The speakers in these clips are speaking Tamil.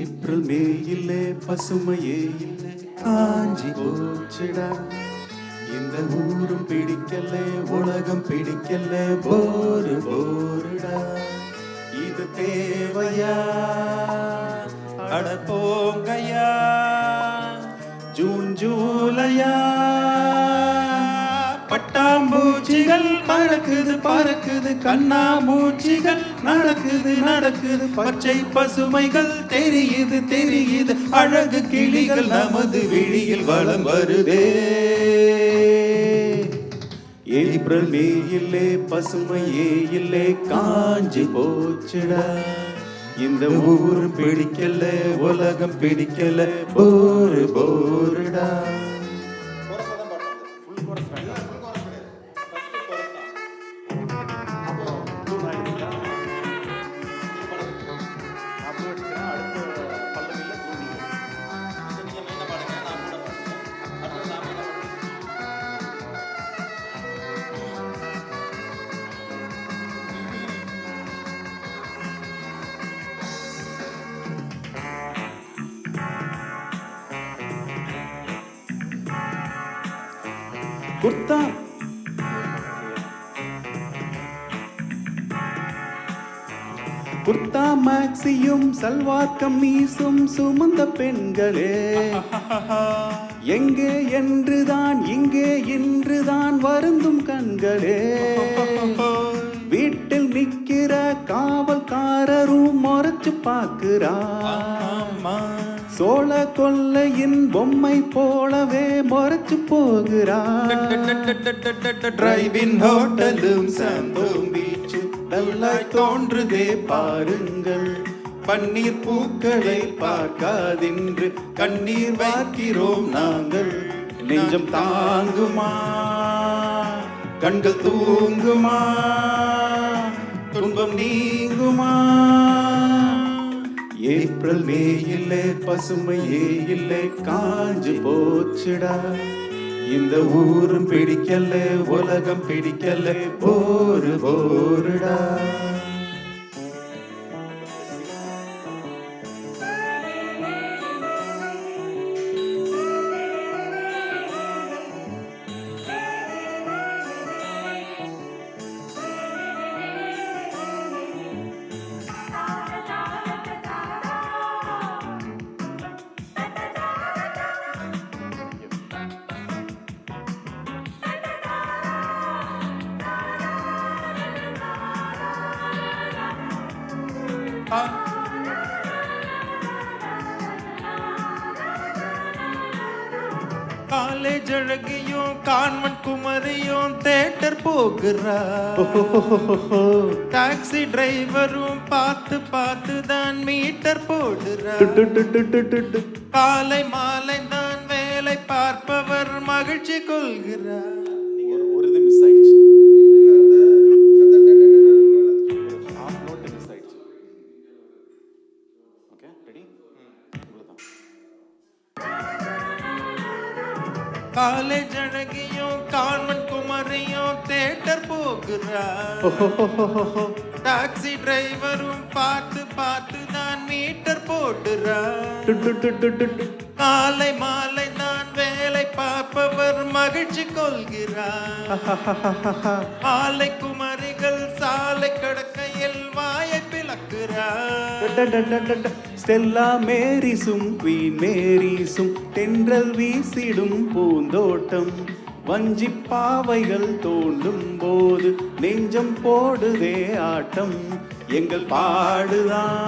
ஏப்ரல் மே இல்லே பசுமையே இல்லை காஞ்சி போச்சுடா. இந்த ஊரும் பிடிக்கல உலகம் பிடிக்கல போரு போருடா. இது தேவையா அட போங்கயா ஜூன் ஜூலையா. பட்டாம்பூச்சிகள் பறக்குது பறக்குது கண்ணாமூச்சிகள் நடக்குது நடக்குது பச்சை பசுமைகள் தெரியுது தெரியுது அழகு கிளிகள் நமது விழியில் வலம் வருதே. ஏப்ரல் மே இல்லே பசுமையே இல்லே காஞ்சி போச்சுடா. இந்த ஊர் பிடிக்கல உலகம் பிடிக்கல போரு போருடா. குர்தா குர்தா மேக்சியும் சல்வார் கம்மீசும் சுமந்த பெண்களே எங்கே என்றுதான் இங்கே இன்றுதான் வருந்தும் கண்களே. வீட்டில் நிற்கிற காவல்காரரும் முறைச்சு பார்க்கிறார். சோழ கொல்லையின் பொம்மை போலவே முறைச்சு போகிறார். டிரைவின் ஹோட்டலும் சாந்தோம் பீச்சும் நல்லாய் தோன்றுதே பாருங்கள். பன்னீர் பூக்களை பார்க்காதென்று கண்ணீர் வார்க்கிறோம் நாங்கள். நெஞ்சம் தாங்குமா கண்கள் தூங்குமா துன்பம் நீங்குமா. ஏப்ரல் மே இல்லே பசுமையே இல்லை காஞ்சு போச்சுடா. இந்த ஊரும் பிடிக்கல உலகம் பிடிக்கல போரு போருடா. காலேஜ் அழகியும் கான்வென்ட் குமரியும் தியேட்டர் போகிறா. டாக்ஸி டிரைவரும் பார்த்து பார்த்து தான் மீட்டர் போடுறா. காலை மாலை தான் வேலை பார்ப்பவர் மகிழ்ச்சி கொள்கிறார். ஒரு இது மிஸ் ஆயிடுச்சு. காலேஜ் அழகியும் கான்வென்ட் குமரியும் தியேட்டர் போகிறார். டாக்ஸி டிரைவரும் பார்த்து பார்த்து தான் மீட்டர் போடுறார். காலை மாலை தான் வேலை பார்ப்பவர் மகிழ்ச்சி கொள்கிறார். மாலை குமரிகள் சாலை கடக்கையில் வாயை பிளக்கிறார். ஸ்டெல்லா மேரிசும் குவீன் மேரிசும் தென்றல் வீசிடும் பூந்தோட்டம். வஞ்சி பாவைகள் தோண்டும் போது நெஞ்சம் போடுதே ஆட்டம். எங்கள் பாடுதான்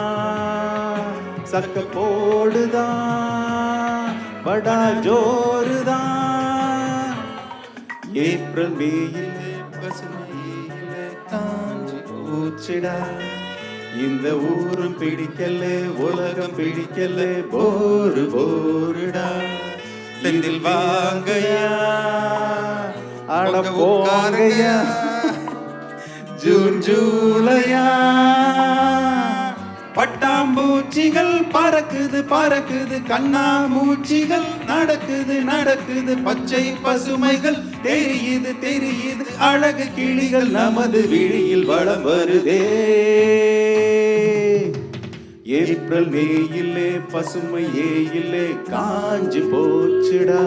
சக்க போடுதான் படா ஜோருதான். ஏப்ரல் மேயிலே பசுமையிலே காஞ்சி போச்சுடா. இந்த ஊரும் பிடிக்கல உலகம் பிடிக்கல போரு போருடா. செந்தில் வாங்கயா அட போங்கயா ஜூன் ஜூலையா. பட்டாம்பூச்சிகள் பறக்குது பறக்குது கண்ணாமூச்சிகள் நடக்குது நடக்குது பச்சை பசுமைகள் தெரியுது தெரியுது அழகு கிளிகள் நமது விழியில் வலம் வருதே. ஏப்ரல் மே இல்லே பசுமையே இல்லே காஞ்சு போச்சுடா.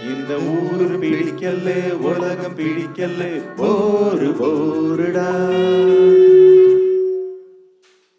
இந்த ஊரு பிடிக்கல உலகம் பிடிக்கல போருடா.